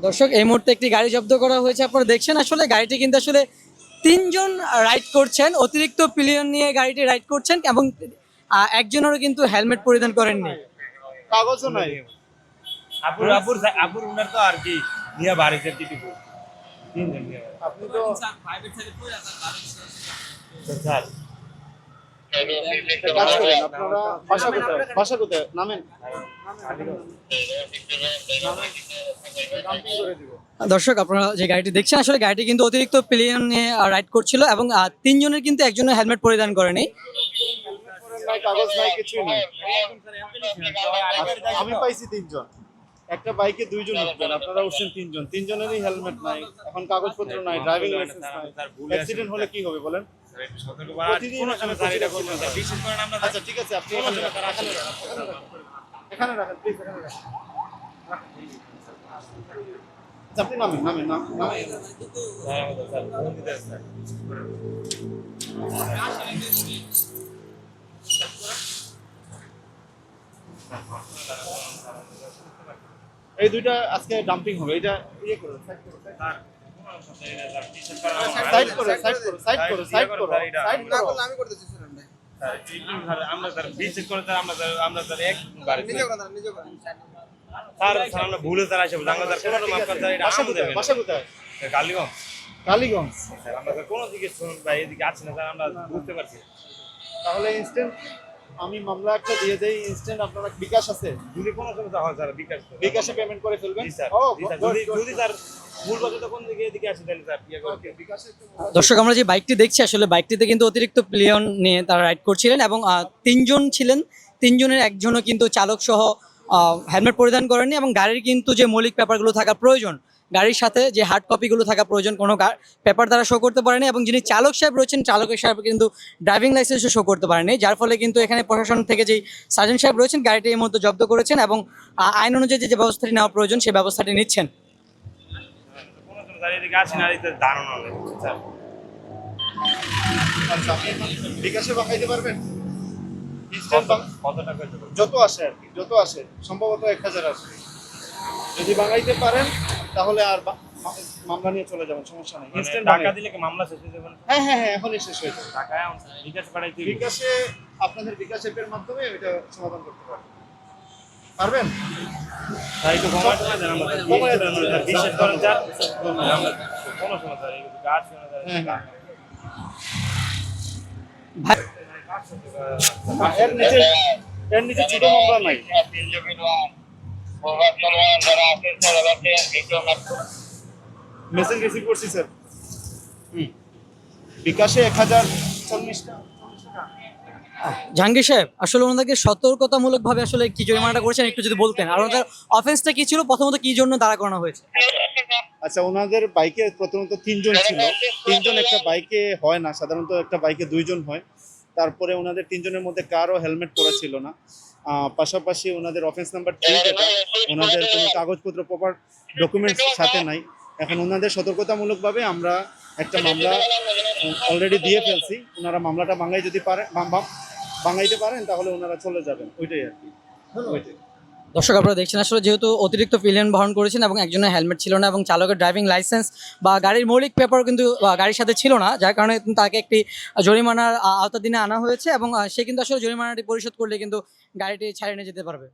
দর্শক এই মুহূর্তে একটি গাড়ি জব্দ করা হয়েছে। আপনারা দেখছেন আসলে গাড়িটি কিন্তু আসলে তিনজন রাইড করছেন, অতিরিক্ত পিলিয়ন নিয়ে গাড়িটি রাইড করছেন এবং একজনেরও কিন্তু হেলমেট পরিধান করেননি। কাগজও নাই। আপুর আপুর আপুর উনার তো আর কি নিয়ে বাড়িতে টিটিপু তিনজন নিয়ে আপনি তো স্যার একটা কাজ করেন, আপনারা বাসা কোথায় নামেন, ডাম্পিং করে দিব। দর্শক আপনারা যে গাড়িটি দেখছেন আসলে গাড়িটি কিন্তু অতিরিক্ত পিলিয়ন নিয়ে রাইড করছিল এবং তিনজনের কিন্তু একজনের হেলমেট পরিধান করেনি। নাই, কাগজ নাই, কিছুই নাই। আমি পাইছি তিনজন, একটা বাইকে দুইজন উঠবেন, আপনারা উঠছেন তিনজন, তিনজনেরই হেলমেট নাই, এখন কাগজপত্র নাই, ড্রাইভিং লাইসেন্স নাই। অ্যাক্সিডেন্ট হলে কি হবে বলেন? প্রতিদিন এখানে বিশেষ করে আমরা আচ্ছা ঠিক আছে, আপনি এখানে রাখেন, এখানে রাখেন প্লিজ, এখানে রাখেন। আচ্ছা, আপনি নামেন নামেন নামেন। স্যার ফোন দিতে স্যার এই দুইটা আজকে ডাম্পিং হবে, এটা ইয়ে করো, সাইড করো, সাইড করো, সাইড করো, সাইড করো, সাইড করো, সাইড করো। আমি করতেছি শুনুন ভাই আমরা স্যার বিশেষ করে স্যার আমরা স্যার এক বাড়ি নিজে করেন স্যার স্যার আমরা ভুলে স্যার আসে আমরা স্যার কোনো মাফ করতে এটা বাসা আমাদের কোথায়? বাসা কোথায়? কালীগঞ্জ কালীগঞ্জ। স্যার আমরা স্যার কোনো দিকে শুনুন ভাই এদিকে আছে না স্যার আমরা বুঝতে পারছি তাহলে ইনস্ট্যান্ট আমি মামলা একটা দিয়ে দেই, ইনস্ট্যান্ট আপনারা বিকাশ আছে, যদি কোনো সমস্যা হয় স্যার বিকাশে পেমেন্ট করে ফেলবেন। জি স্যার ও জি স্যার যদি স্যার ভুল বশত কোন দিকে এদিকে আসে তাহলে স্যার ইয়ে করে বিকাশে একটু দর্শক আমরা যে বাইকটি দেখছি আসলে বাইকটিতে কিন্তু অতিরিক্ত পিলিয়ন নিয়ে তারা রাইড করছিলেন এবং তিনজন ছিলেন, তিনজনের একজনও কিন্তু চালক সহ হেলমেট পরিধান করেননি এবং গাড়ির কিন্তু যে মৌলিক পেপারগুলো থাকা প্রয়োজন, গাড়ির সাথে যে হার্ড কপিগুলো থাকা প্রয়োজন কোনো পেপার দ্বারা শো করতে পারেনি এবং যিনি চালক সাহেব রয়েছেন চালকের সাহেব কিন্তু ড্রাইভিং লাইসেন্সও শো করতে পারেনি, যার ফলে কিন্তু এখানে প্রশাসন থেকে যেই সার্জন সাহেব রয়েছেন গাড়িটি এই মুহূর্তে জব্দ করেছেন এবং আইন অনুযায়ী যে ব্যবস্থাটি নেওয়া প্রয়োজন সেই ব্যবস্থাটি নিচ্ছেন। কোনো সমস্যা স্যার এদিকে আসে না এদিকে ধারণা নেই স্যার আচ্ছা, আপনি এখন বিকাশে পাঠাইতে পারবেন? ইনস্ট্যান্ট কত টাকা দেবো যত আসে আর কি, যত আসে সম্ভবত 1000 আসে। যদি বাঙাইতে পারেন তাহলে আর মামলা নিয়ে চলে যাবেন, সমস্যা নেই। ইনস্ট্যান্ট টাকা দিলে কি মামলা শেষ হয়ে যাবে না? হ্যাঁ হ্যাঁ হ্যাঁ, এখনই শেষ হয়ে যাবে। টাকা বিকাশ পাঠাইতে বিকাশে আপনাদের বিকাশ অ্যাপের মাধ্যমে এটা সমাধান করতে পারবেন, পারবেন? তাই তো কমাতে দেন আমরা কমায় দেন, স্যার বিশেষ করেন স্যার আমরা কোনো সমস্যা স্যার এই গাছ হ্যাঁ হ্যাঁ। ভাই এর নিচে ছোট মামলা নাই। মেসেজ রিসিভ করছি স্যার। বিকাশে 1040 টাকা। জাহাঙ্গীর সাহেব আসলে ওনাদেরকে সতর্কতামূলকভাবে আসলে কি জরিমানাটা করেছেন একটু যদি বলতেন, আর ওনাদের অফেন্সটা কি ছিল, প্রথমত কি জন্য দাঁড়া করানো হয়েছে? আচ্ছা, ওনাদের বাইকে প্রথমত তিনজন ছিল, তিনজন একটা বাইকে হয় না, সাধারণত একটা বাইকে দুইজন হয়। তারপরে ওনাদের তিনজনের মধ্যে কারো হেলমেট পরা ছিল না। পাশাপাশি ওনাদের অফেন্স নাম্বার 3 যেটা, ওনাদের কোনো কাগজপত্র প্রপার ডকুমেন্টস সাথে নাই। এখন ওনাদের সতর্কতামূলকভাবে আমরা একটা মামলা অলরেডি দিয়ে ফেলছি। ওনারা মামলাটা বাঙাইতে পারেন তাহলে ওনারা চলে যাবেন, ওইটাই আর কি। ওইটাই। দর্শক আপনারা দেখছেন আসলে যেহেতু অতিরিক্ত পিলিয়ন বহন করেছেন এবং একজনের হেলমেট ছিল না এবং চালকের ড্রাইভিং লাইসেন্স বা গাড়ির মৌলিক পেপারও কিন্তু গাড়ির সাথে ছিল না, যার কারণে তাকে একটি জরিমানার আওতাধীনে আনা হয়েছে এবং সে কিন্তু আসলে জরিমানাটি পরিশোধ করলে কিন্তু গাড়িটি ছাড়িয়ে নিয়ে যেতে পারবে।